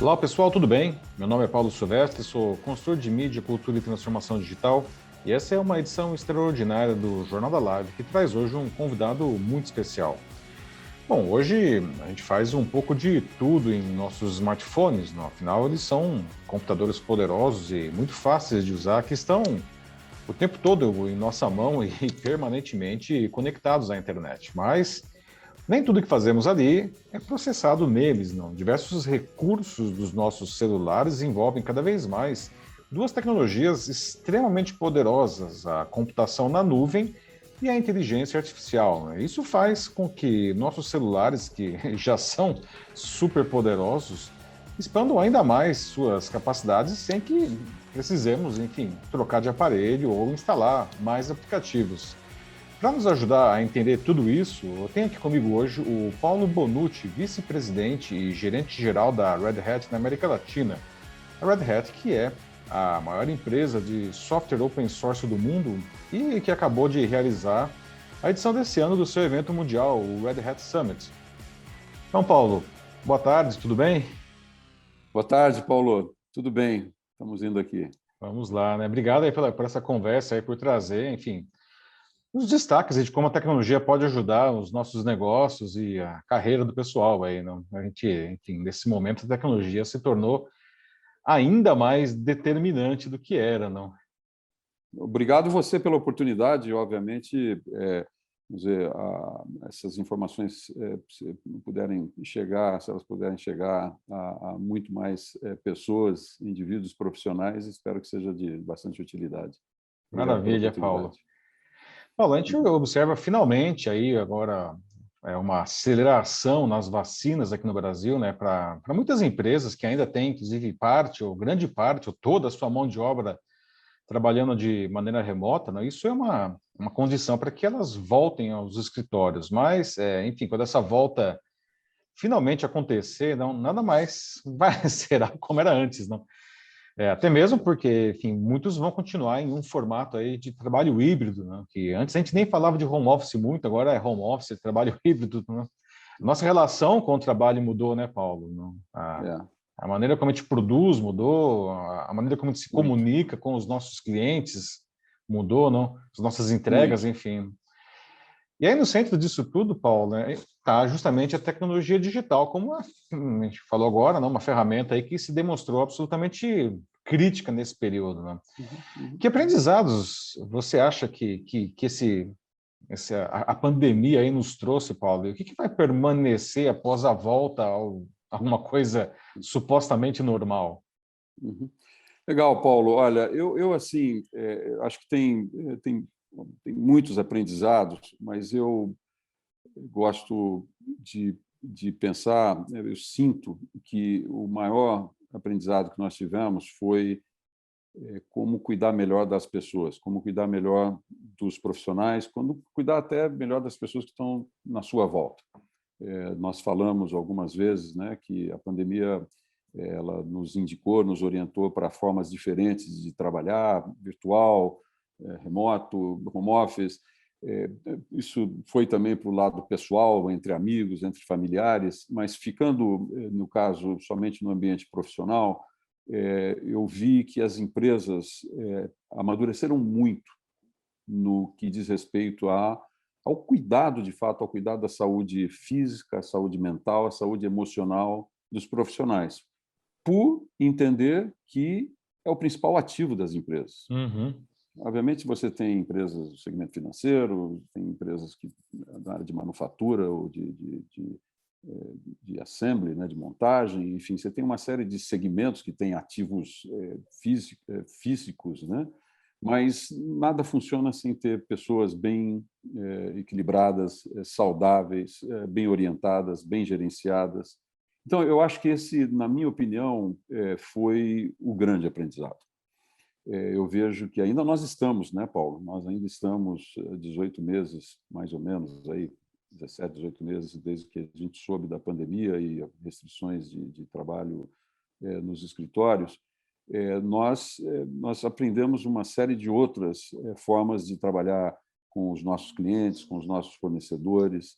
Olá pessoal, tudo bem? Meu nome é Paulo Silvestre, sou consultor de mídia, cultura e transformação digital e essa é uma edição extraordinária do Jornal da Live que traz hoje um convidado muito especial. Bom, hoje a gente faz um pouco de tudo em nossos smartphones, afinal eles são computadores poderosos e muito fáceis de usar que estão o tempo todo em nossa mão e permanentemente conectados à internet. Mas nem tudo que fazemos ali é processado neles, não. Diversos recursos dos nossos celulares envolvem cada vez mais duas tecnologias extremamente poderosas, a computação na nuvem e a inteligência artificial, né? Isso faz com que nossos celulares, que já são super poderosos, expandam ainda mais suas capacidades sem que precisemos, enfim, trocar de aparelho ou instalar mais aplicativos. Para nos ajudar a entender tudo isso, eu tenho aqui comigo hoje o Paulo Bonucci, vice-presidente e gerente-geral da Red Hat na América Latina. A Red Hat, que é a maior empresa de software open source do mundo e que acabou de realizar a edição desse ano do seu evento mundial, o Red Hat Summit. Então, Paulo, boa tarde, tudo bem? Boa tarde, Paulo. Tudo bem? Estamos indo aqui. Vamos lá, né? Obrigado aí por essa conversa aí, por trazer, enfim, os destaques aí de como a tecnologia pode ajudar os nossos negócios e a carreira do pessoal aí, não? A gente, enfim, nesse momento a tecnologia se tornou ainda mais determinante do que era, não? Obrigado você pela oportunidade. Obviamente, vamos dizer, essas informações, se puderem chegar, se elas puderem chegar a muito mais pessoas, indivíduos profissionais, espero que seja de bastante utilidade. Obrigado pela Maravilha, Paulo. oportunidade. Paulo, a gente observa finalmente aí agora uma aceleração nas vacinas aqui no Brasil, né, para muitas empresas que ainda têm, inclusive, parte ou grande parte ou toda a sua mão de obra trabalhando de maneira remota, né? Isso é uma condição para que elas voltem aos escritórios. Mas, enfim, quando essa volta finalmente acontecer, não, nada mais vai será como era antes, não? Até mesmo porque, enfim, muitos vão continuar em um formato aí de trabalho híbrido, né? Que antes a gente nem falava de home office muito, agora é home office, trabalho híbrido, né? Nossa relação com o trabalho mudou, né, Paulo? Não? É, A maneira como a gente produz mudou, a maneira como a gente se muito, comunica com os nossos clientes mudou, não? As nossas entregas, muito. enfim. E aí, no centro disso tudo, Paulo, né, está justamente a tecnologia digital, como a gente falou agora, não? Uma ferramenta aí que se demonstrou absolutamente crítica nesse período. Né? Uhum, uhum. Que aprendizados você acha que a pandemia aí nos trouxe, Paulo? E o que vai permanecer após a volta a uma coisa supostamente normal? Uhum. Legal, Paulo. Olha, eu assim, acho que tem muitos aprendizados, mas eu gosto de pensar, eu sinto que o maior aprendizado que nós tivemos foi como cuidar melhor das pessoas, como cuidar melhor dos profissionais, como cuidar até melhor das pessoas que estão na sua volta. Nós falamos algumas vezes, né, que a pandemia ela nos indicou, nos orientou para formas diferentes de trabalhar, virtual, remoto, home office. Isso foi também para o lado pessoal, entre amigos, entre familiares, mas ficando, no caso, somente no ambiente profissional, eu vi que as empresas amadureceram muito no que diz respeito ao cuidado, de fato, ao cuidado da saúde física, a saúde mental, a saúde emocional dos profissionais, por entender que é o principal ativo das empresas. Uhum. Obviamente, você tem empresas do segmento financeiro, tem empresas que da área de manufatura ou de assembly, né, de montagem, enfim, você tem uma série de segmentos que têm ativos físicos, né? Mas nada funciona sem ter pessoas bem equilibradas, saudáveis, bem orientadas, bem gerenciadas. Então, eu acho que esse, na minha opinião, foi o grande aprendizado. Eu vejo que ainda nós estamos, né, Paulo? Nós ainda estamos 18 meses, mais ou menos, aí, 17, 18 meses, desde que a gente soube da pandemia e restrições de trabalho nos escritórios. Nós aprendemos uma série de outras formas de trabalhar com os nossos clientes, com os nossos fornecedores,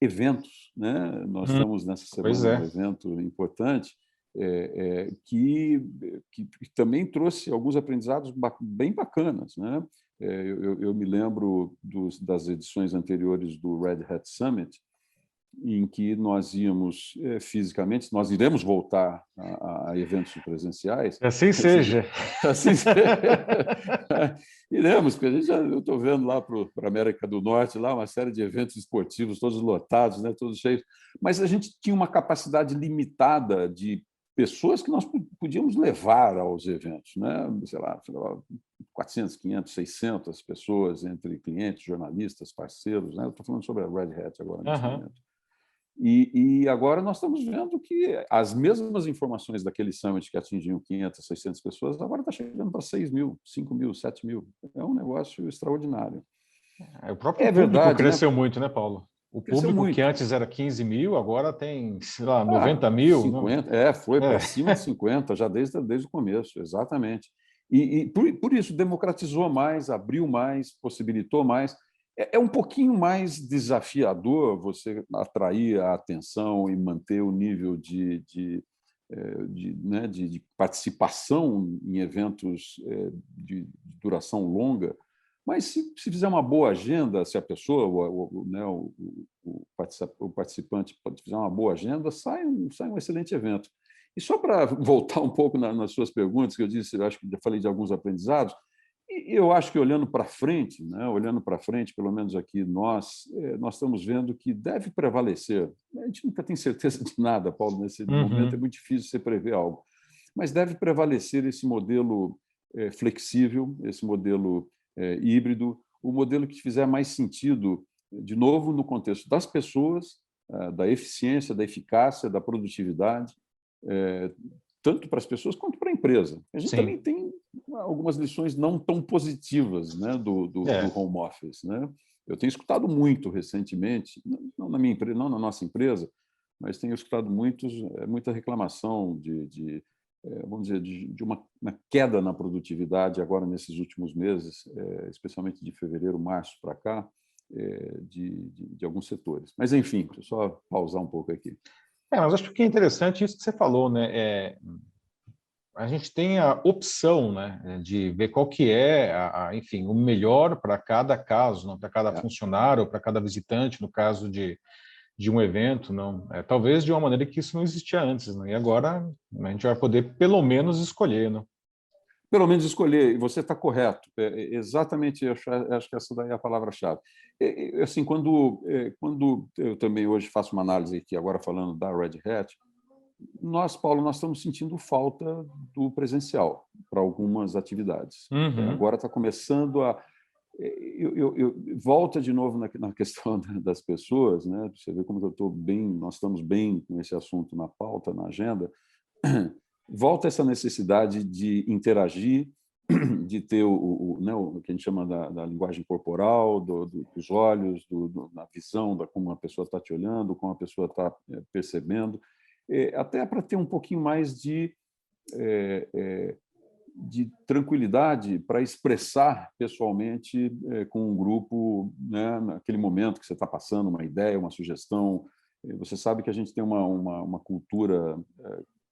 eventos, né? Nós Hum, estamos nessa pois semana num é. evento importante, que também trouxe alguns aprendizados bem bacanas, né? Eu me lembro das edições anteriores do Red Hat Summit, em que nós íamos fisicamente, nós iremos voltar a eventos presenciais. Assim seja. Assim iremos, porque eu estou vendo lá para a América do Norte lá uma série de eventos esportivos, todos lotados, né, todos cheios, mas a gente tinha uma capacidade limitada de pessoas que nós podíamos levar aos eventos, né? Sei lá, 400, 500, 600 pessoas entre clientes, jornalistas, parceiros, né? Eu estou falando sobre a Red Hat agora nesse momento. E agora nós estamos vendo que as mesmas informações daquele summit que atingiam 500, 600 pessoas, agora está chegando para 6 mil, 5 mil, 7 mil. É um negócio extraordinário. O próprio público verdade, cresceu muito, né, Paulo? O cresceu público muito. Que antes era 15 mil, agora tem, sei lá, 90 mil. 50, foi para cima de 50, já desde o começo, exatamente. E por isso, democratizou mais, abriu mais, possibilitou mais. É um pouquinho mais desafiador você atrair a atenção e manter o nível de participação em eventos de duração longa, mas se fizer uma boa agenda, se a pessoa, o participante fizer uma boa agenda, sai um excelente evento. E só para voltar um pouco nas suas perguntas, que eu disse, eu acho que já falei de alguns aprendizados, e eu acho que olhando para frente, pelo menos aqui nós estamos vendo que deve prevalecer. A gente nunca tem certeza de nada, Paulo, nesse momento é muito difícil você prever algo, mas deve prevalecer esse modelo flexível, esse modelo híbrido, o modelo que fizer mais sentido, de novo, no contexto das pessoas, da eficiência, da eficácia, da produtividade, tanto para as pessoas quanto para a empresa. A gente também tem algumas lições não tão positivas, né, do home office, né? Eu tenho escutado muito recentemente, não na minha empresa, não na nossa empresa, mas tenho escutado muita reclamação vamos dizer, de uma queda na produtividade agora nesses últimos meses, especialmente de fevereiro, março para cá, de alguns setores. Mas, enfim, deixa eu só pausar um pouco aqui. Mas acho que é interessante isso que você falou, né? A gente tem a opção, né, de ver qual que é, enfim, o melhor para cada caso, não, para cada funcionário, para cada visitante, no caso de um evento, não, talvez de uma maneira que isso não existia antes, né? E agora a gente vai poder pelo menos escolher, não? Pelo menos escolher, e você está correto. Exatamente, eu acho que essa daí é a palavra-chave. Assim, quando eu também hoje faço uma análise aqui, agora falando da Red Hat, Paulo, nós estamos sentindo falta do presencial para algumas atividades. Agora está começando a... Eu volto de novo na questão das pessoas, né? Você vê como nós estamos bem com esse assunto na pauta, na agenda. Volta essa necessidade de interagir, de ter o que a gente chama da linguagem corporal, dos olhos, da visão, como a pessoa está te olhando, como a pessoa está percebendo, até para ter um pouquinho mais de tranquilidade para expressar pessoalmente com um grupo, né, naquele momento que você está passando uma ideia, uma sugestão. Você sabe que a gente tem uma cultura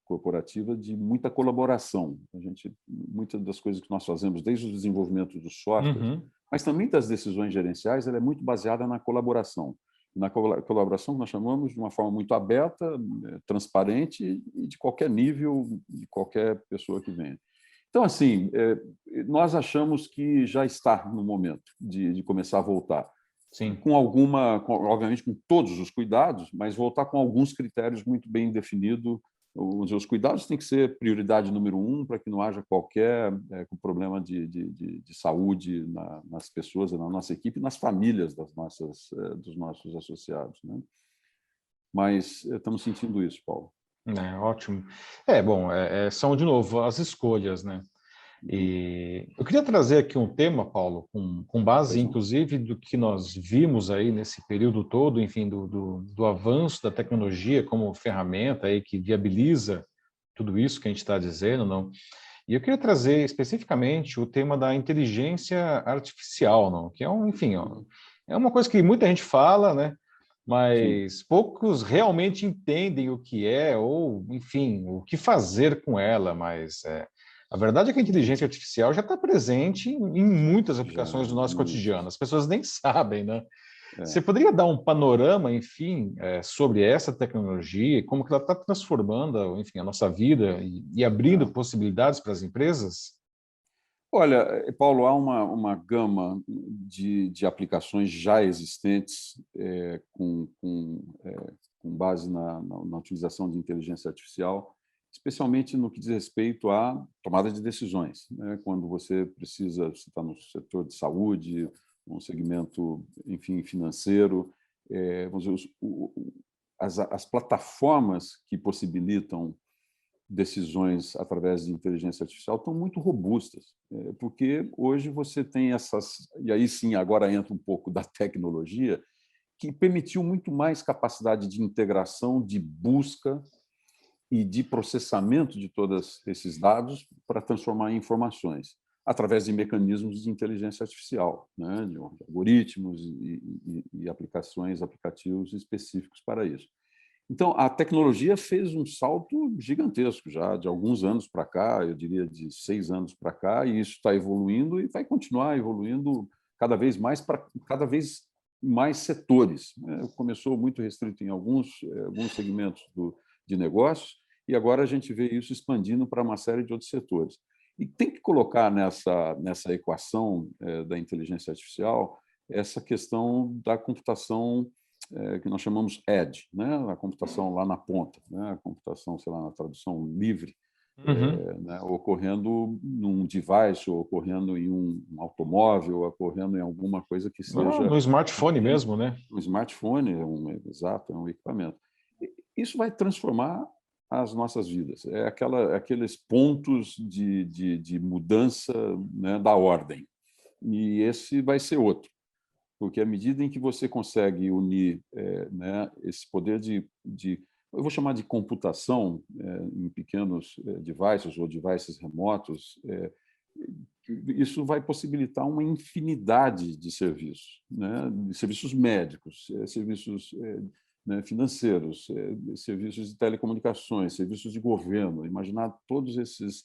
corporativa de muita colaboração. Muitas das coisas que nós fazemos, desde o desenvolvimento dos softwares, mas também das decisões gerenciais, ela é muito baseada na colaboração. Na colaboração que nós chamamos de uma forma muito aberta, transparente e de qualquer nível, de qualquer pessoa que venha. Então, assim, nós achamos que já está no momento de começar a voltar. Sim. Obviamente, com todos os cuidados, mas voltar com alguns critérios muito bem definidos. Os cuidados têm que ser prioridade número 1 para que não haja qualquer problema de saúde nas pessoas, na nossa equipe, nas famílias dos nossos associados, né? Mas estamos sentindo isso, Paulo. Ótimo. Bom, são, de novo, as escolhas, né? E eu queria trazer aqui um tema, Paulo, com base, inclusive, do que nós vimos aí nesse período todo, enfim, do avanço da tecnologia como ferramenta aí que viabiliza tudo isso que a gente está dizendo, não? E eu queria trazer especificamente o tema da inteligência artificial, não? Que enfim, é uma coisa que muita gente fala, né? sim, mas poucos realmente entendem o que é ou, enfim, o que fazer com ela. Mas a verdade é que a inteligência artificial já está presente em muitas já, aplicações do nosso cotidiano. muitos. As pessoas nem sabem, né? Você É. poderia dar um panorama, enfim, sobre essa tecnologia e como que ela está transformando, enfim, a nossa vida e abrindo É. possibilidades para as empresas? Olha, Paulo, há uma gama de aplicações já existentes com base na utilização de inteligência artificial, especialmente no que diz respeito à tomada de decisões, né? Quando você precisa, você está no setor de saúde, um segmento, enfim, financeiro, vamos dizer, as plataformas que possibilitam decisões através de inteligência artificial estão muito robustas, porque hoje você tem essas, e aí sim, agora entra um pouco da tecnologia, que permitiu muito mais capacidade de integração, de busca e de processamento de todos esses dados para transformar em informações, através de mecanismos de inteligência artificial, né, de algoritmos e aplicações, aplicativos específicos para isso. Então, a tecnologia fez um salto gigantesco já, de alguns anos para cá, eu diria de 6 anos para cá, e isso está evoluindo e vai continuar evoluindo cada vez mais para cada vez mais setores. Começou muito restrito em alguns segmentos de negócios, e agora a gente vê isso expandindo para uma série de outros setores. E tem que colocar nessa equação da inteligência artificial essa questão da computação que nós chamamos edge, né? A computação lá na ponta, né? A computação, sei lá, na tradução livre, Uhum. né? Ocorrendo num device, ou ocorrendo em um automóvel, ou ocorrendo em alguma coisa que seja No smartphone mesmo, né? um smartphone, exato, é um equipamento. Isso vai transformar as nossas vidas. Aqueles pontos de mudança, né, da ordem. E esse vai ser outro, porque à medida em que você consegue unir né, esse poder eu vou chamar de computação em pequenos devices ou devices remotos, isso vai possibilitar uma infinidade de serviços, né? Serviços médicos, serviços né, financeiros, serviços de telecomunicações, serviços de governo. Imaginar todos essas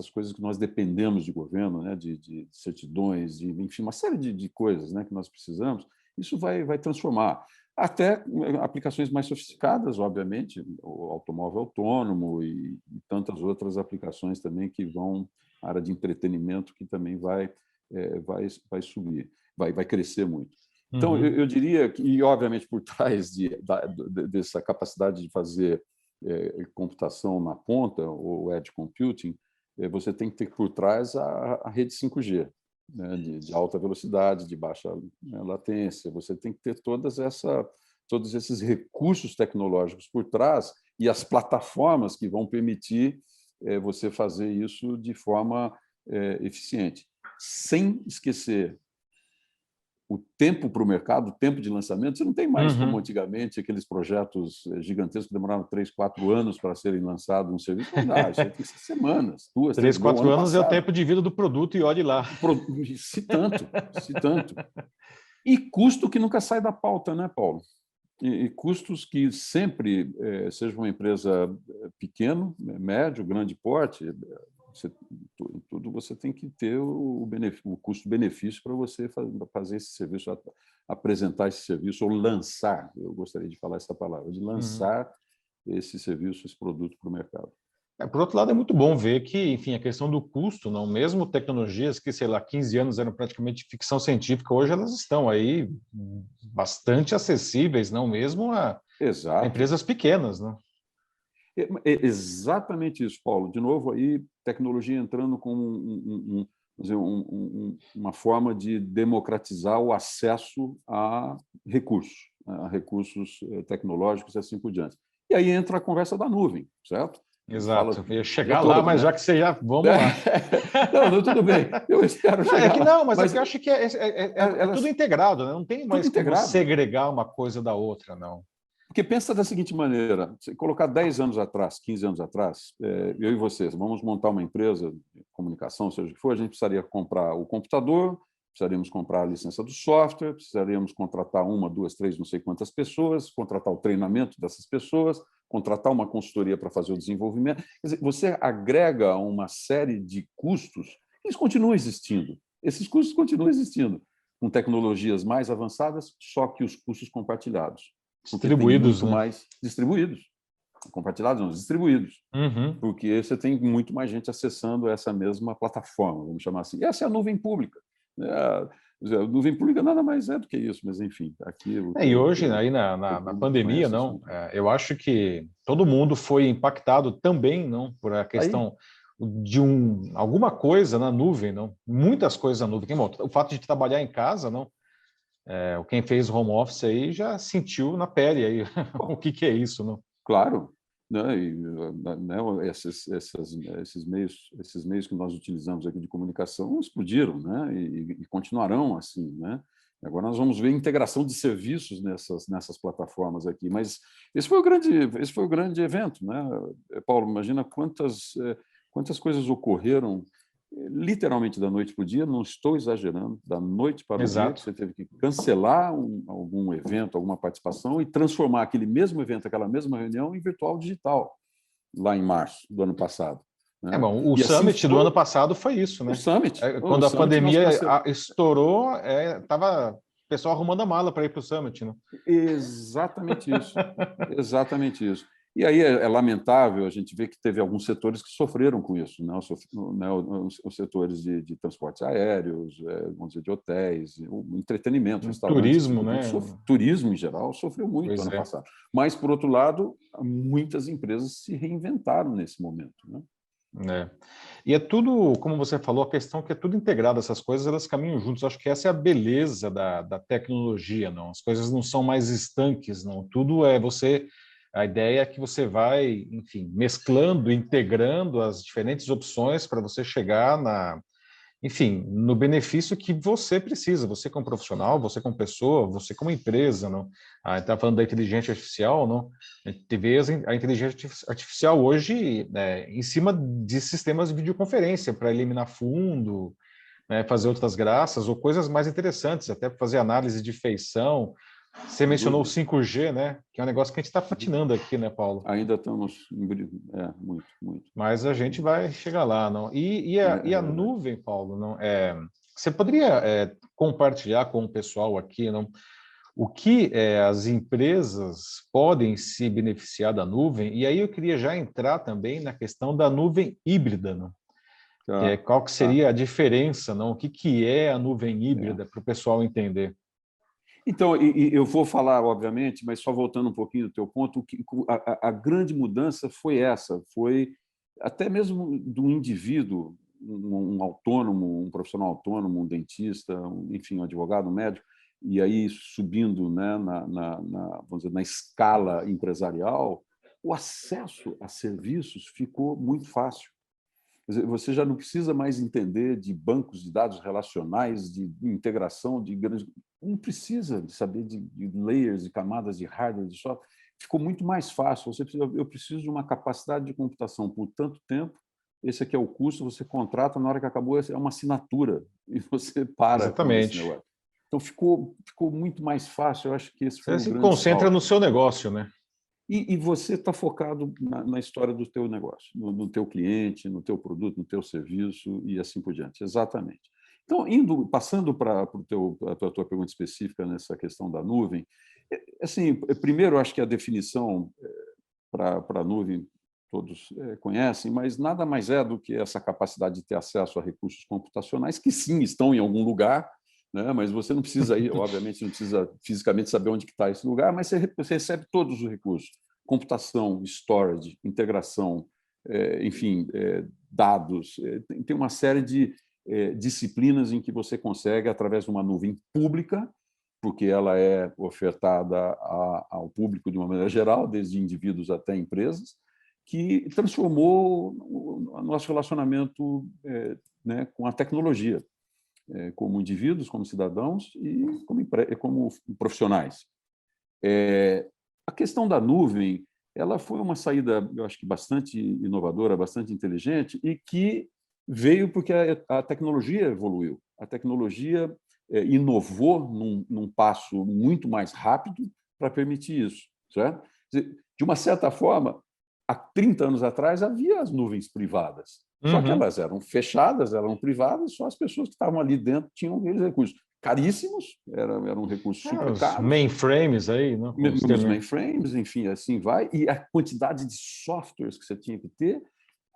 coisas que nós dependemos de governo, né, de certidões, enfim, uma série de coisas, né, que nós precisamos, isso vai transformar. Até aplicações mais sofisticadas, obviamente, o automóvel autônomo e tantas outras aplicações também que vão à área de entretenimento, que também vai subir, vai crescer muito. Então, Uhum. eu diria que, e obviamente por trás dessa capacidade de fazer computação na ponta, ou edge computing, você tem que ter por trás a rede 5G, né, de alta velocidade, de baixa, né, latência. Você tem que ter todos esses recursos tecnológicos por trás e as plataformas que vão permitir você fazer isso de forma eficiente, sem esquecer o tempo para o mercado, o tempo de lançamento. Você não tem mais, como Uhum. antigamente, aqueles projetos gigantescos que demoraram 3, 4 anos para serem lançados um serviço. Não dá, isso aí tem que ser semanas, 2, 3, Três, igual o quatro ano anos é o passado. tempo de vida do produto e olhe lá. Se tanto, se tanto. E custo que nunca sai da pauta, né, Paulo? E custos que sempre, seja uma empresa pequeno, médio, grande porte, tudo você tem que ter o custo-benefício para você fazer esse serviço, apresentar esse serviço ou lançar, eu gostaria de falar essa palavra, de Uhum. lançar esse serviço, esse produto para o mercado. Por outro lado, é muito bom ver que, enfim, a questão do custo, não, mesmo tecnologias que, sei lá, 15 anos eram praticamente ficção científica, hoje elas estão aí bastante acessíveis, não mesmo a Exato. empresas pequenas, né? Exatamente isso, Paulo. De novo, aí, tecnologia entrando como uma forma de democratizar o acesso a recursos tecnológicos e assim por diante. E aí entra a conversa da nuvem, certo? A gente fala Exato. Eu ia o dia chegar lá, todo, mas né? já que você já. Vamos lá. Não, não, tudo bem, eu espero Não, é chegar que lá. não, mas é Mas porque eu acho que é tudo elas, integrado, né? Não tem tudo mais como integrado. segregar uma coisa da outra, não. Porque pensa da seguinte maneira, se colocar 10 anos atrás, 15 anos atrás, eu e vocês, vamos montar uma empresa de comunicação, seja o que for, a gente precisaria comprar o computador, Precisaremos comprar a licença do software, precisaremos contratar uma, duas, três, não sei quantas pessoas, contratar o treinamento dessas pessoas, contratar uma consultoria para fazer o desenvolvimento. Quer dizer, você agrega uma série de custos que eles continuam existindo. Esses custos continuam existindo, com tecnologias mais avançadas, só que os custos compartilhados. Porque tem muito mais distribuídos. Compartilhados não, distribuídos. Uhum. Porque você tem muito mais gente acessando essa mesma plataforma, vamos chamar assim. Essa é a nuvem pública. A nuvem pública nada mais é do que isso, mas, enfim, aqui... E hoje, aí na pandemia, não, eu acho que todo mundo foi impactado também, não, por a questão de alguma coisa na nuvem, não, muitas coisas na nuvem. O fato de trabalhar em casa, não, quem fez home office aí já sentiu na pele aí o que é isso, não? Claro, né? E, né, esses meios que nós utilizamos aqui de comunicação explodiram, né? E continuarão assim, né? Agora nós vamos ver integração de serviços nessas plataformas aqui, mas esse foi o grande evento, né? Paulo, imagina quantas coisas ocorreram literalmente da noite para o dia, não estou exagerando, da noite para o dia, que você teve que cancelar algum evento, alguma participação e transformar aquele mesmo evento, aquela mesma reunião em virtual digital, lá em março do ano passado. Né? Bom, o Summit do ano passado foi isso, né? O Summit. Quando a pandemia estourou, estava o pessoal arrumando a mala para ir para o Summit, né? Exatamente isso. Exatamente isso. E aí é lamentável a gente ver que teve alguns setores que sofreram com isso, né? Os setores de transportes aéreos, vamos dizer, de hotéis, o entretenimento, restaurantes, turismo, né? Turismo em geral sofreu muito ano passado. Mas, por outro lado, muitas empresas se reinventaram nesse momento, né? E é tudo, como você falou, a questão que é tudo integrado, essas coisas elas caminham juntos. Acho que essa é a beleza da tecnologia, não? As coisas não são mais estanques, não. Tudo é você. A ideia é que você vai, enfim, mesclando, integrando as diferentes opções para você chegar enfim, no benefício que você precisa, você como profissional, você como pessoa, você como empresa, não? A gente está falando da inteligência artificial, não? A gente vê a inteligência artificial hoje em cima de sistemas de videoconferência para eliminar fundo, né, fazer outras graças ou coisas mais interessantes, até para fazer análise de feição. Você mencionou o 5G, né? Que é um negócio que a gente está patinando aqui, né, Paulo? Ainda estamos... muito, muito. Mas a gente vai chegar lá, não? E a nuvem, Paulo, não? Você poderia compartilhar com o pessoal aqui, não? O que as empresas podem se beneficiar da nuvem? E aí eu queria já entrar também na questão da nuvem híbrida, não? Qual que seria a diferença, não? O que é a nuvem híbrida para o pessoal entender? Então, e eu vou falar, obviamente, mas só voltando um pouquinho do teu ponto, a grande mudança foi essa, foi até mesmo do indivíduo, um autônomo, um profissional autônomo, um dentista, enfim, um advogado, um médico, e aí subindo, né, vamos dizer, na escala empresarial, o acesso a serviços ficou muito fácil. Quer dizer, você já não precisa mais entender de bancos de dados relacionais, de integração de grandes... Não precisa de saber de layers, de camadas de hardware, de software. Ficou muito mais fácil. Eu preciso de uma capacidade de computação por tanto tempo, esse aqui é o custo, você contrata, na hora que acabou, é uma assinatura, e você para. Exatamente. Com esse negócio. Então, ficou muito mais fácil. Eu acho que esse foi Você se concentra no seu negócio, né? E você está focado na história do teu negócio, no teu cliente, no teu produto, no teu serviço e assim por diante. Exatamente. Então, passando para a tua pergunta específica nessa questão da nuvem, assim, primeiro, acho que a definição para a nuvem todos conhecem, mas nada mais é do que essa capacidade de ter acesso a recursos computacionais que, sim, estão em algum lugar, né? Mas você não precisa ir, obviamente, não precisa fisicamente saber onde está esse lugar, mas você recebe todos os recursos: computação, storage, integração, enfim, dados. Tem uma série de disciplinas em que você consegue, através de uma nuvem pública, porque ela é ofertada ao público de uma maneira geral, desde indivíduos até empresas, que transformou o nosso relacionamento né, com a tecnologia, como indivíduos, como cidadãos e como profissionais. A questão da nuvem, ela foi uma saída, eu acho que bastante inovadora, bastante inteligente, e que veio porque a tecnologia evoluiu. a tecnologia inovou num passo muito mais rápido para permitir isso, certo? De uma certa forma, há 30 anos atrás havia as nuvens privadas, só que elas eram fechadas, eram privadas, só as pessoas que estavam ali dentro tinham aqueles recursos caríssimos, eram recursos super Os caros. mainframes aí, né? Os mainframes, enfim, assim vai, e a quantidade de softwares que você tinha que ter,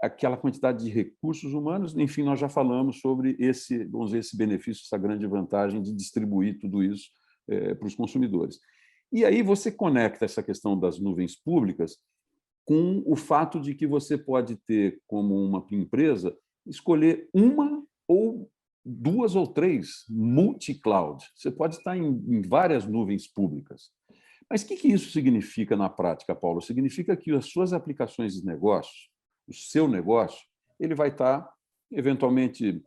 aquela quantidade de recursos humanos, enfim, nós já falamos sobre esse, vamos dizer, esse benefício, essa grande vantagem de distribuir tudo isso para os consumidores. E aí você conecta essa questão das nuvens públicas com o fato de que você pode ter, como uma empresa, escolher uma ou duas ou três multi-cloud. Você pode estar em várias nuvens públicas. Mas o que isso significa na prática, Paulo? Significa que as suas aplicações de negócio, o seu negócio, ele vai estar, eventualmente,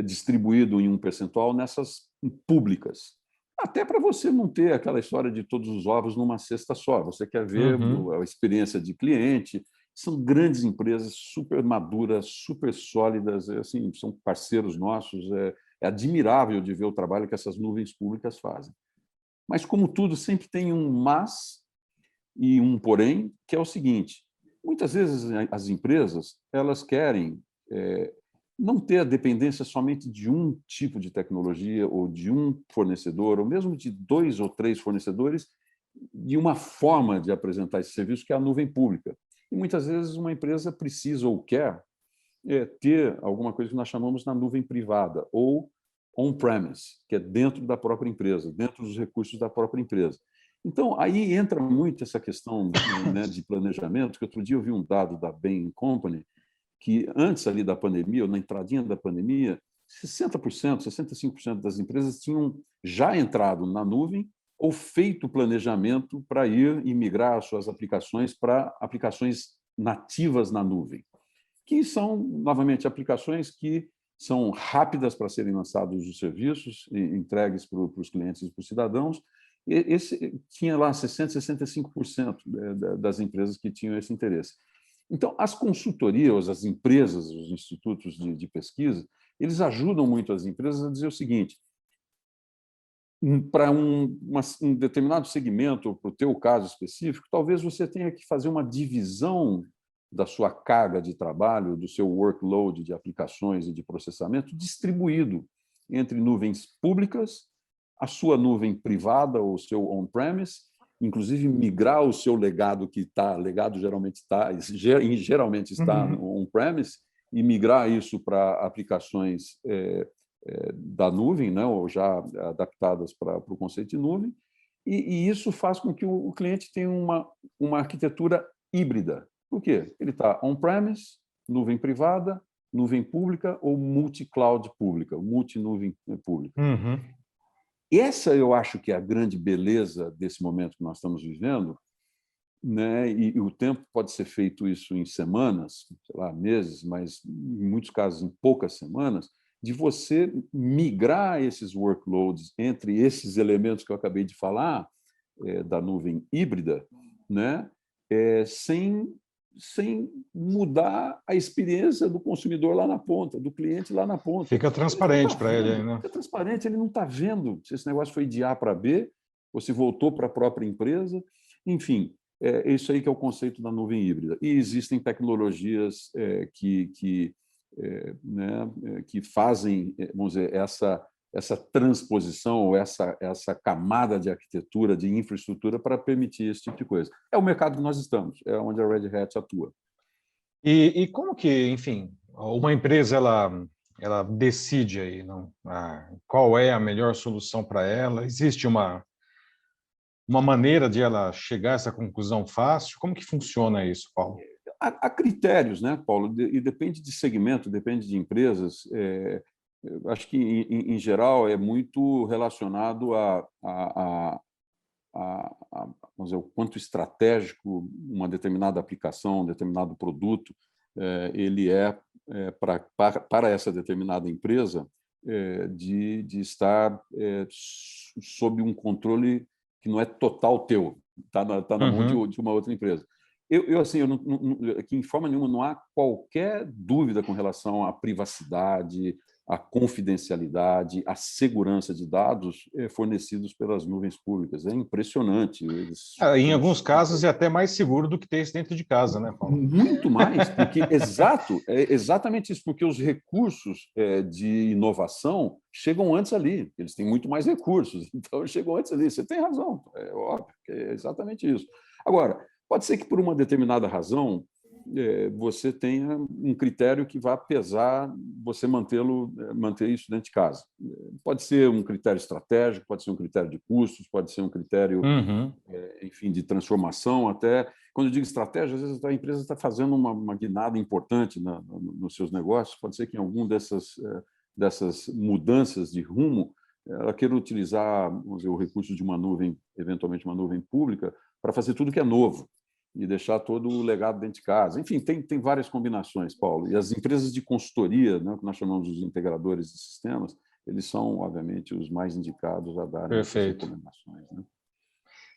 distribuído em um percentual nessas públicas. Até para você não ter aquela história de todos os ovos numa cesta só. Você quer ver a experiência de cliente. São grandes empresas, super maduras, super sólidas, assim, são parceiros nossos. É admirável de ver o trabalho que essas nuvens públicas fazem. Mas, como tudo, sempre tem um mas e um porém, que é o seguinte: muitas vezes as empresas elas querem não ter a dependência somente de um tipo de tecnologia ou de um fornecedor, ou mesmo de 2 ou 3 fornecedores, de uma forma de apresentar esse serviço, que é a nuvem pública. E muitas vezes uma empresa precisa ou quer ter alguma coisa que nós chamamos na nuvem privada, ou on-premise, que é dentro da própria empresa, dentro dos recursos da própria empresa. Então, aí entra muito essa questão, né, de planejamento, que outro dia eu vi um dado da Bain Company, que antes ali da pandemia, ou na entradinha da pandemia, 60%, 65% das empresas tinham já entrado na nuvem ou feito planejamento para ir e migrar suas aplicações para aplicações nativas na nuvem, que são, novamente, aplicações que são rápidas para serem lançados os serviços e entregues para os clientes e para os cidadãos. Esse tinha lá 60%, 65% das empresas que tinham esse interesse. Então, as consultorias, as empresas, os institutos de pesquisa, eles ajudam muito as empresas a dizer o seguinte: para um determinado segmento, ou para o teu caso específico, talvez você tenha que fazer uma divisão da sua carga de trabalho, do seu workload de aplicações e de processamento distribuído entre nuvens públicas, a sua nuvem privada ou o seu on-premise, inclusive migrar o seu legado que está, geralmente está on-premise, e migrar isso para aplicações da nuvem, né, ou já adaptadas para o conceito de nuvem, e isso faz com que o cliente tenha uma arquitetura híbrida. Por quê? Ele está on-premise, nuvem privada, nuvem pública ou multi-cloud pública, multi-nuvem pública. Essa eu acho que é a grande beleza desse momento que nós estamos vivendo, né? E o tempo pode ser feito isso em semanas, sei lá, meses, mas em muitos casos em poucas semanas, de você migrar esses workloads entre esses elementos que eu acabei de falar, da nuvem híbrida, né? Sem mudar a experiência do consumidor lá na ponta, do cliente lá na ponta. Fica transparente para ele, né? Fica transparente, ele não está vendo se esse negócio foi de A para B, ou se voltou para a própria empresa. Enfim, é isso aí que é o conceito da nuvem híbrida. E existem tecnologias que fazem, vamos dizer, essa transposição ou essa camada de arquitetura, de infraestrutura para permitir esse tipo de coisa. É o mercado que nós estamos, é onde a Red Hat atua. E como que, enfim, uma empresa ela decide aí, não? Qual é a melhor solução para ela? Existe uma maneira de ela chegar a essa conclusão fácil? Como que funciona isso, Paulo? Há critérios, né, Paulo? E depende de segmento, depende de empresas. Acho que, em geral, é muito relacionado vamos dizer, o quanto estratégico uma determinada aplicação, um determinado produto, ele para essa determinada empresa, de estar sob um controle que não é total teu, está na mão de uma outra empresa. Aqui, em forma nenhuma, não há qualquer dúvida com relação à privacidade, a confidencialidade, a segurança de dados fornecidos pelas nuvens públicas. É impressionante. Em alguns casos é até mais seguro do que ter isso dentro de casa, né, Paulo? Muito mais, porque é exatamente isso, porque os recursos de inovação chegam antes ali, eles têm muito mais recursos, então chegam antes ali. Você tem razão, é óbvio, é exatamente isso. Agora, pode ser que por uma determinada razão você tenha um critério que vá pesar você manter isso dentro de casa. Pode ser um critério estratégico, pode ser um critério de custos, pode ser um critério, enfim, de transformação. Até quando eu digo estratégia, às vezes a empresa está fazendo uma guinada importante nos seus negócios. Pode ser que em algum dessas mudanças de rumo ela queira utilizar, vamos dizer, o recurso de uma nuvem, eventualmente uma nuvem pública, para fazer tudo que é novo e deixar todo o legado dentro de casa. Enfim, tem várias combinações, Paulo. E as empresas de consultoria, né, que nós chamamos de integradores de sistemas, eles são, obviamente, os mais indicados a dar essas recomendações. Né?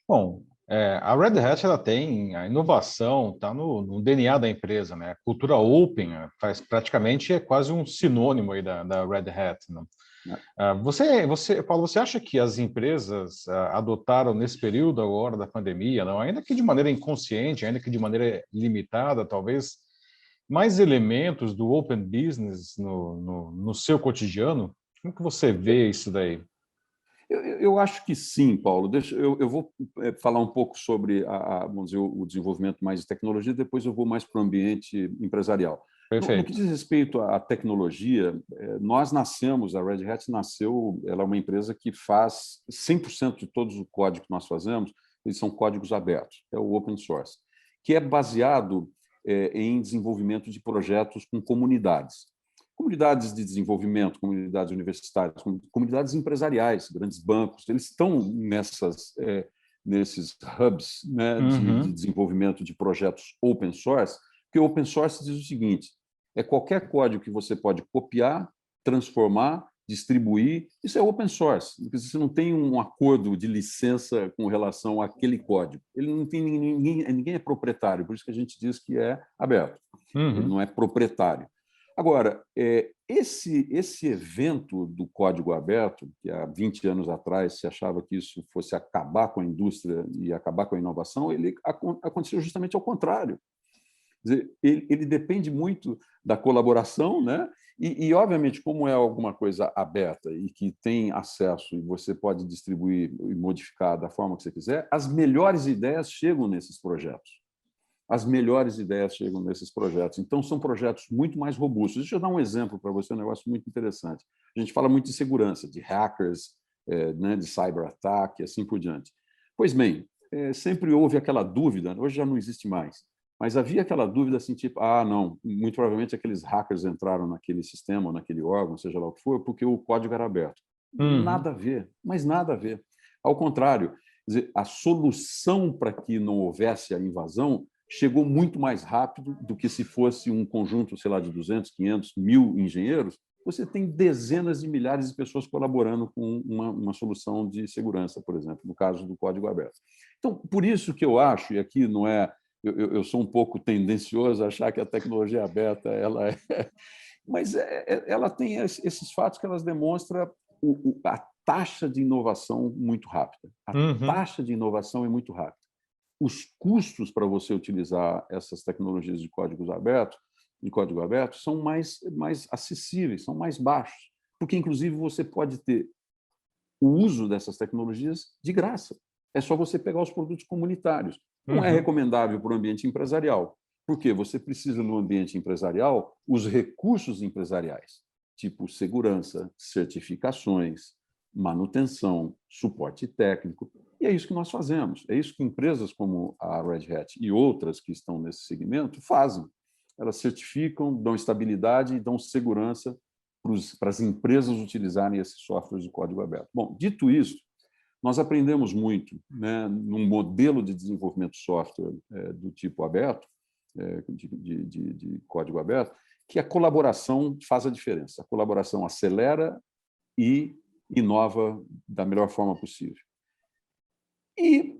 Bom, a Red Hat ela tem a inovação, está no DNA da empresa, né? A cultura open faz praticamente quase um sinônimo aí da Red Hat. Né? Paulo, você acha que as empresas adotaram nesse período agora da pandemia, não, ainda que de maneira inconsciente, ainda que de maneira limitada, talvez, mais elementos do open business no seu cotidiano? Como que você vê isso daí? Eu acho que sim, Paulo. Eu vou falar um pouco sobre vamos dizer, o desenvolvimento mais de tecnologia, depois eu vou mais para o ambiente empresarial. No que diz respeito à tecnologia, nós nascemos, a Red Hat nasceu, ela é uma empresa que faz 100% de todos os códigos que nós fazemos, eles são códigos abertos, é o open source, que é baseado em desenvolvimento de projetos com comunidades. Comunidades de desenvolvimento, comunidades universitárias, comunidades empresariais, grandes bancos, eles estão nesses hubs, né, de desenvolvimento de projetos open source, porque o open source diz o seguinte: é qualquer código que você pode copiar, transformar, distribuir, isso é open source. Você não tem um acordo de licença com relação àquele código. Ele não tem ninguém é proprietário, por isso que a gente diz que é aberto. Ele não é proprietário. Agora, esse evento do código aberto, que há 20 anos atrás se achava que isso fosse acabar com a indústria e acabar com a inovação, ele aconteceu justamente ao contrário. Quer dizer, ele depende muito da colaboração, né? E, obviamente, como é alguma coisa aberta e que tem acesso e você pode distribuir e modificar da forma que você quiser, as melhores ideias chegam nesses projetos. As melhores ideias chegam nesses projetos. Então, são projetos muito mais robustos. Deixa eu dar um exemplo para você, um negócio muito interessante. A gente fala muito de segurança, de hackers, né, de cyber-ataque e assim por diante. Pois bem, sempre houve aquela dúvida, hoje já não existe mais, mas havia aquela dúvida assim, tipo, não, muito provavelmente aqueles hackers entraram naquele sistema, naquele órgão, seja lá o que for, porque o código era aberto. Nada a ver, mas nada a ver. Ao contrário, quer dizer, a solução para que não houvesse a invasão chegou muito mais rápido do que se fosse um conjunto, sei lá, de 200, 500, 1.000 engenheiros. Você tem dezenas de milhares de pessoas colaborando com uma solução de segurança, por exemplo, no caso do código aberto. Então, por isso que eu acho, e aqui não é... Eu sou um pouco tendencioso a achar que a tecnologia aberta ela mas ela tem esses fatos que elas demonstram a taxa de inovação muito rápida. A taxa de inovação é muito rápida. Os custos para você utilizar essas tecnologias de código aberto, são mais acessíveis, são mais baixos, porque, inclusive, você pode ter o uso dessas tecnologias de graça. É só você pegar os produtos comunitários. Não é recomendável para o ambiente empresarial, porque você precisa, no ambiente empresarial, os recursos empresariais, tipo segurança, certificações, manutenção, suporte técnico. E é isso que nós fazemos. É isso que empresas como a Red Hat e outras que estão nesse segmento fazem. Elas certificam, dão estabilidade e dão segurança para as empresas utilizarem esses softwares de código aberto. Bom, dito isso, nós aprendemos muito, né, num modelo de desenvolvimento de software do tipo aberto, de código aberto, que a colaboração faz a diferença. A colaboração acelera e inova da melhor forma possível. E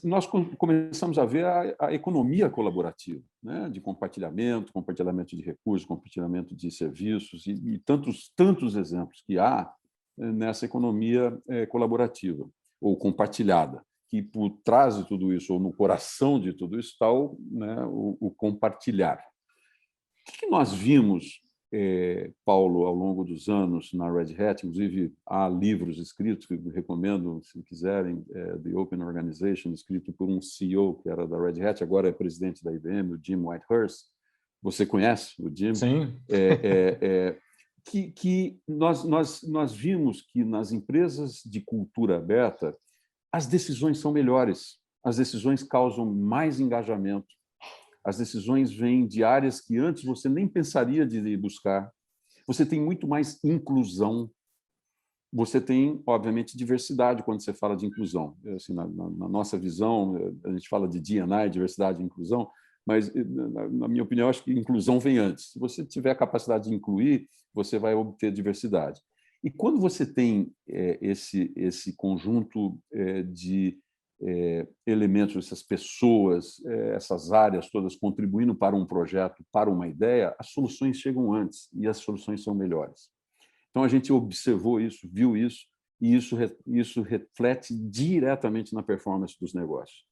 nós começamos a ver a economia colaborativa, né? De compartilhamento de recursos, compartilhamento de serviços e tantos exemplos que há nessa economia colaborativa ou compartilhada, que por trás de tudo isso, ou no coração de tudo isso, está o compartilhar. O que nós vimos, Paulo, ao longo dos anos na Red Hat? Inclusive, há livros escritos que eu recomendo, se quiserem, The Open Organization, escrito por um CEO que era da Red Hat, agora é presidente da IBM, o Jim Whitehurst. Você conhece o Jim? Sim. Que nós vimos que nas empresas de cultura aberta, as decisões são melhores, as decisões causam mais engajamento, as decisões vêm de áreas que antes você nem pensaria de ir buscar. Você tem muito mais inclusão. Você tem, obviamente, diversidade quando você fala de inclusão. Assim, na nossa visão, a gente fala de D&I, diversidade e inclusão, mas, na minha opinião, acho que inclusão vem antes. Se você tiver a capacidade de incluir, você vai obter diversidade. E quando você tem esse conjunto de elementos, essas pessoas, essas áreas todas contribuindo para um projeto, para uma ideia, as soluções chegam antes e as soluções são melhores. Então, a gente observou isso, viu isso, e isso reflete diretamente na performance dos negócios.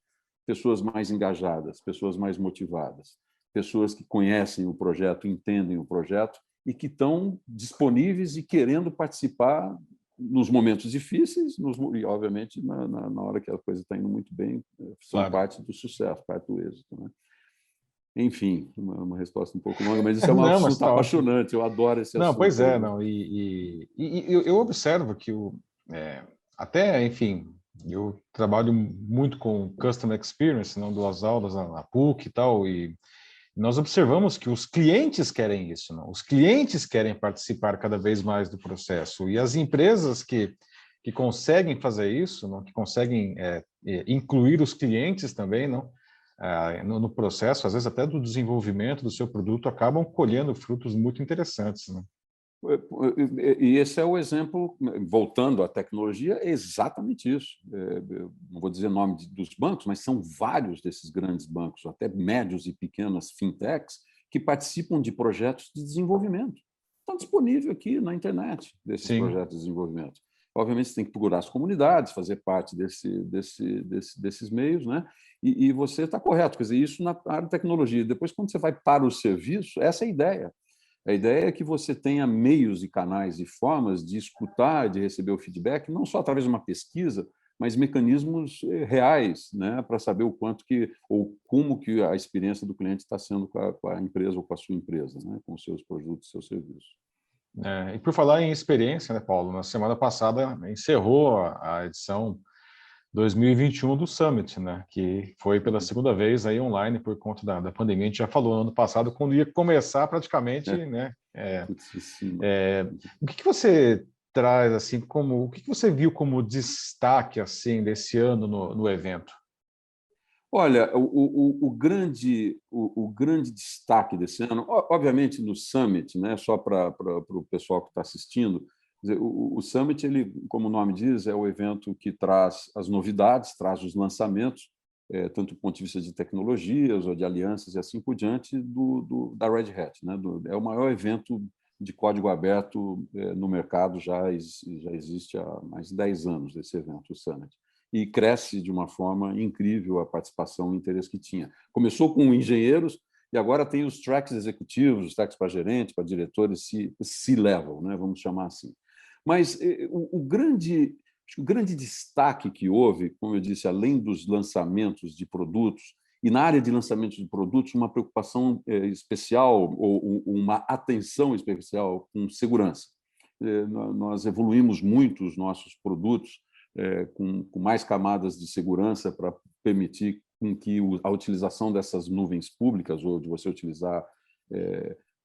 Pessoas mais engajadas, pessoas mais motivadas, pessoas que conhecem o projeto, entendem o projeto e que estão disponíveis e querendo participar nos momentos difíceis e, obviamente, na hora que a coisa está indo muito bem, são Claro. parte do sucesso, parte do êxito, né? Enfim, uma resposta um pouco longa, mas isso é um Não, mas assunto tá ótimo. apaixonante, eu adoro esse Não, assunto. pois é, não. Eu observo que até, enfim, eu trabalho muito com Customer Experience, não duas aulas na PUC e tal, e nós observamos que os clientes querem isso, não? Os clientes querem participar cada vez mais do processo, e as empresas que conseguem fazer isso, não? Que conseguem incluir os clientes também, não? No processo, às vezes até do desenvolvimento do seu produto, acabam colhendo frutos muito interessantes, né? E esse é o exemplo, voltando à tecnologia, é exatamente isso. Eu não vou dizer o nome dos bancos, mas são vários desses grandes bancos, até médios e pequenas fintechs, que participam de projetos de desenvolvimento. Estão disponíveis aqui na internet, desses Sim. projetos de desenvolvimento. Obviamente, você tem que procurar as comunidades, fazer parte desses meios, né? E você está correto, quer dizer, isso na área de tecnologia. Depois, quando você vai para o serviço, essa é a ideia. A ideia é que você tenha meios e canais e formas de escutar, de receber o feedback, não só através de uma pesquisa, mas mecanismos reais, né, para saber o quanto que ou como que a experiência do cliente está sendo com a empresa ou com a sua empresa, né, com os seus produtos, seus serviços. E por falar em experiência, né, Paulo? Na semana passada encerrou a edição 2021 do Summit, né? Que foi pela segunda vez aí online por conta da pandemia. A gente já falou no ano passado quando ia começar praticamente, né? O que você traz assim o que você viu como destaque assim desse ano no evento? Olha, o grande destaque desse ano, obviamente no Summit, né, só para o pessoal que está assistindo, o Summit, ele, como o nome diz, é o evento que traz as novidades, traz os lançamentos, tanto do ponto de vista de tecnologias ou de alianças e assim por diante, da Red Hat. Né, é o maior evento de código aberto no mercado, já existe há mais de 10 anos esse evento, o Summit. E cresce de uma forma incrível a participação e o interesse que tinha. Começou com engenheiros e agora tem os tracks executivos, os tracks para gerente, para diretores, C-level, né? Vamos chamar assim. Mas o grande destaque que houve, como eu disse, além dos lançamentos de produtos, e na área de lançamentos de produtos, uma preocupação especial ou uma atenção especial com segurança. Nós evoluímos muito os nossos produtos com mais camadas de segurança para permitir com que a utilização dessas nuvens públicas ou de você utilizar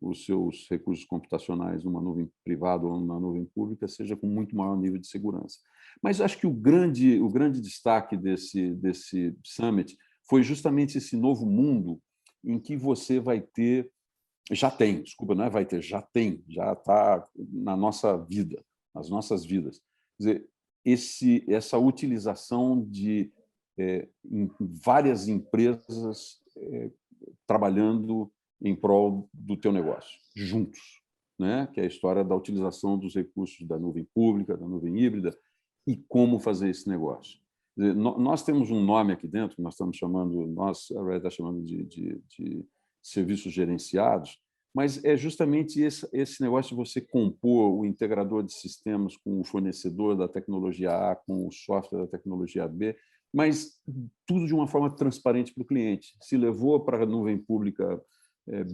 os seus recursos computacionais numa nuvem privada ou numa nuvem pública seja com muito maior nível de segurança. Mas acho que o grande destaque desse Summit foi justamente esse novo mundo em que você vai ter, já tem, desculpa, não é vai ter, já tem, já está na nossa vida, nas nossas vidas. Quer dizer, essa utilização de em várias empresas trabalhando em prol do teu negócio, juntos, né? Que é a história da utilização dos recursos da nuvem pública, da nuvem híbrida, e como fazer esse negócio. Nós temos um nome aqui dentro, que nós estamos chamando, a Red está chamando de serviços gerenciados, mas é justamente esse negócio de você compor o integrador de sistemas com o fornecedor da tecnologia A, com o software da tecnologia B, mas tudo de uma forma transparente para o cliente. Se levou para a nuvem pública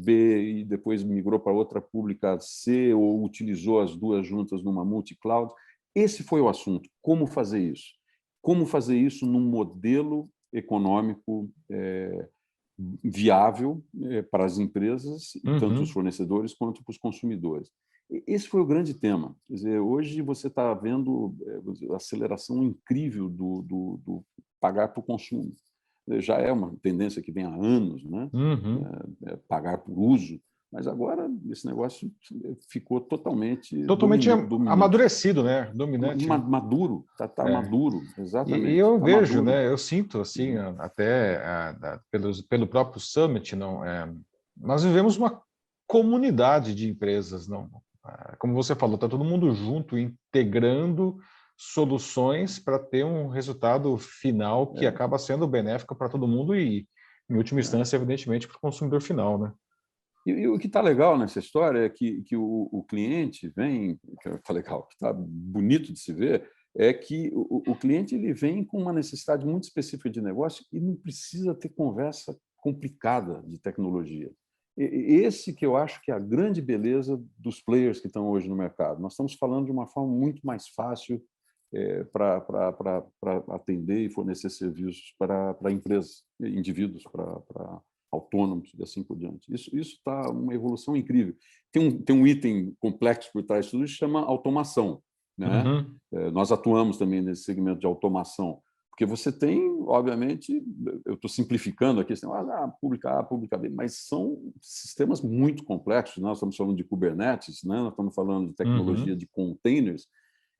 B e depois migrou para outra pública C ou utilizou as duas juntas numa multi-cloud. Esse foi o assunto. Como fazer isso? Como fazer isso num modelo econômico viável para as empresas, tanto os fornecedores quanto para os consumidores. Esse foi o grande tema. Quer dizer, hoje você está vendo a aceleração incrível do pagar por consumo. Já é uma tendência que vem há anos, né? Pagar por uso, mas agora esse negócio ficou totalmente dominante. Amadurecido, né? Dominante. Maduro, está maduro, exatamente. E eu tá vejo, maduro. né? Eu sinto assim, até pelo próprio Summit, não? Nós vivemos uma comunidade de empresas, não? Como você falou, está todo mundo junto, integrando soluções para ter um resultado final que acaba sendo benéfico para todo mundo e, em última instância, evidentemente, para o consumidor final, né? E o que está legal nessa história é que o cliente vem, que está legal, que está bonito de se ver, é que o cliente ele vem com uma necessidade muito específica de negócio e não precisa ter conversa complicada de tecnologia. Esse que eu acho que é a grande beleza dos players que estão hoje no mercado. Nós estamos falando de uma forma muito mais fácil para atender e fornecer serviços para empresas, indivíduos, para autônomos e assim por diante. Isso está uma evolução incrível. Tem um item complexo por trás de tudo isso, que chama automação, né? Nós atuamos também nesse segmento de automação, porque você tem, obviamente, eu estou simplificando aqui, pública A, pública B, mas são sistemas muito complexos. Nós estamos falando de Kubernetes, né? Nós estamos falando de tecnologia de containers,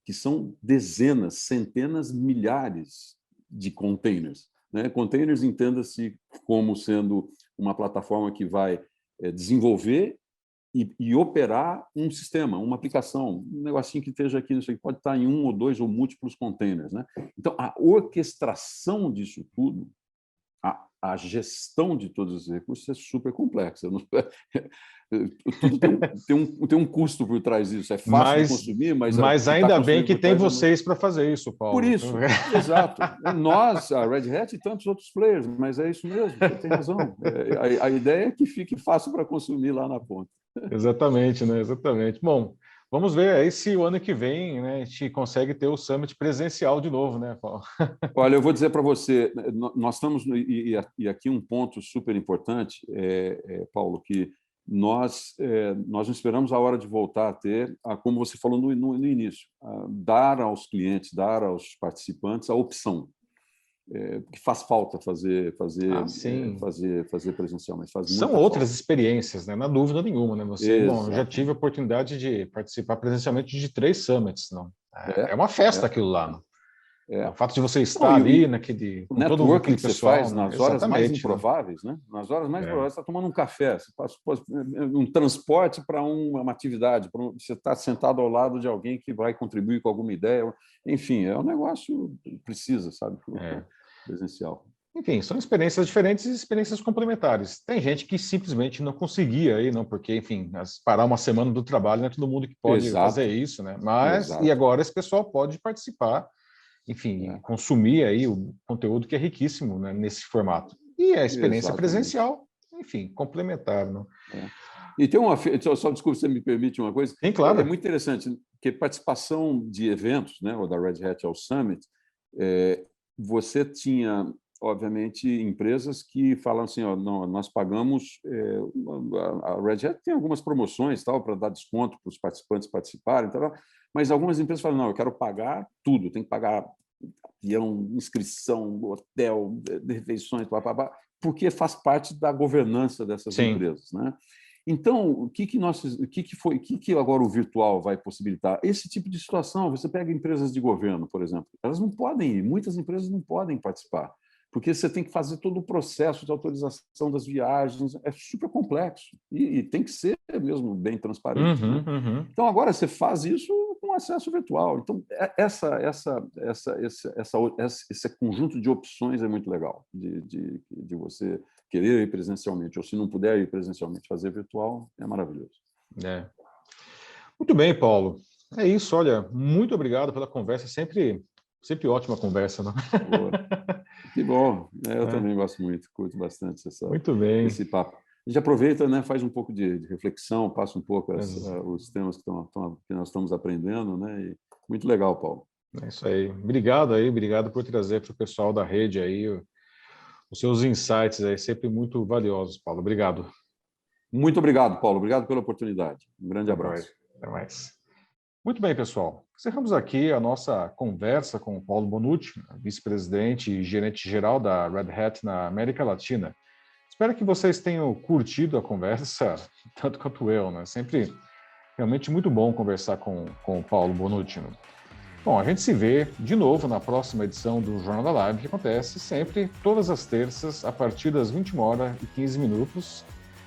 que são dezenas, centenas, milhares de containers. Né? Containers, entenda-se como sendo uma plataforma que vai desenvolver e operar um sistema, uma aplicação, um negocinho que esteja aqui, isso aqui pode estar em um ou dois ou múltiplos containers. Né? Então, a orquestração disso tudo, a gestão de todos os recursos é super complexa. Tudo tem um custo por trás disso. É fácil de consumir, mas ainda bem que tem vocês para fazer isso, Paulo. Por isso, exato. Nós, a Red Hat e tantos outros players, mas é isso mesmo, você tem razão. A ideia é que fique fácil para consumir lá na ponta. Exatamente, né? Exatamente. Bom, vamos ver aí se o ano que vem, né, a gente consegue ter o Summit presencial de novo, né, Paulo? Olha, eu vou dizer para você, nós estamos, e aqui um ponto super importante, Paulo, que nós não esperamos a hora de voltar a ter, como você falou no início, dar aos clientes, dar aos participantes a opção. Porque faz falta fazer presencial, mas faz muita São outras experiências, né? Não há dúvida nenhuma, né? Bom, eu já tive a oportunidade de participar presencialmente de 3 summits, não? É uma festa aquilo lá, não? O fato de você estar ali naquele... O networking que você faz nas horas mais né? improváveis, né? Nas horas mais improváveis, você está tomando um café, você passa um transporte para uma atividade, você está sentado ao lado de alguém que vai contribuir com alguma ideia. Enfim, é um negócio que precisa, sabe? Presencial. Enfim, são experiências diferentes e experiências complementares. Tem gente que simplesmente não conseguia aí, não, porque, enfim, parar uma semana do trabalho não é todo mundo que pode fazer isso, né? Mas, e agora esse pessoal pode participar, enfim, consumir aí o conteúdo que é riquíssimo, né, nesse formato. E a experiência presencial, enfim, complementar, não? E tem só desculpa, se você me permite uma coisa. Sim, claro. É muito interessante, que participação de eventos, né, ou da Red Hat ao Summit, você tinha, obviamente, empresas que falam assim, não, nós pagamos, a Red Hat tem algumas promoções para dar desconto para os participantes participarem, mas algumas empresas falam, não, eu quero pagar tudo, tem que pagar avião, inscrição, hotel, refeições, porque faz parte da governança dessas empresas, né? Então, o que agora o virtual vai possibilitar? Esse tipo de situação, você pega empresas de governo, por exemplo, elas não podem ir, muitas empresas não podem participar. porque você tem que fazer todo o processo de autorização das viagens, é super complexo, e tem que ser mesmo bem transparente. Né? Então, agora você faz isso com acesso virtual. Então, esse conjunto de opções é muito legal, de você querer ir presencialmente, ou se não puder ir presencialmente, fazer virtual, é maravilhoso. É. Muito bem, Paulo. É isso, olha, muito obrigado pela conversa, sempre ótima conversa, né? Que bom, eu também gosto muito, curto bastante Muito bem. esse papo. A gente aproveita, né, faz um pouco de reflexão, passa um pouco os temas que nós estamos aprendendo, né? E muito legal, Paulo. É isso aí. Obrigado por trazer para o pessoal da rede aí os seus insights aí, sempre muito valiosos, Paulo. Obrigado. Muito obrigado, Paulo. Obrigado pela oportunidade. Um grande abraço. Até mais. Muito bem, pessoal. Encerramos aqui a nossa conversa com o Paulo Bonucci, vice-presidente e gerente-geral da Red Hat na América Latina. Espero que vocês tenham curtido a conversa, tanto quanto eu, né? Sempre realmente muito bom conversar com o Paulo Bonucci. Né? Bom, a gente se vê de novo na próxima edição do Jornal da Live, que acontece sempre todas as terças, a partir das 21h15,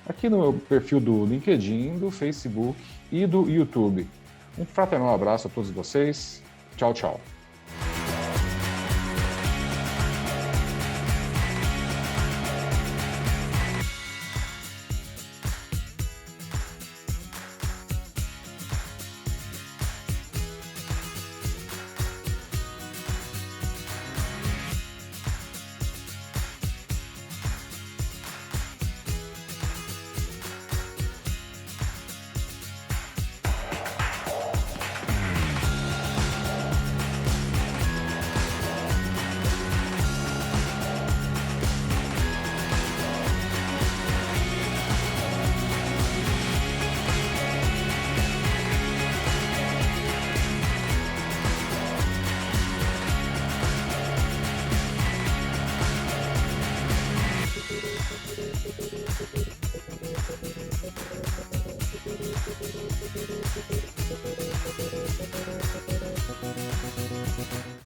aqui no meu perfil do LinkedIn, do Facebook e do YouTube. Um fraternal abraço a todos vocês. Tchau, tchau.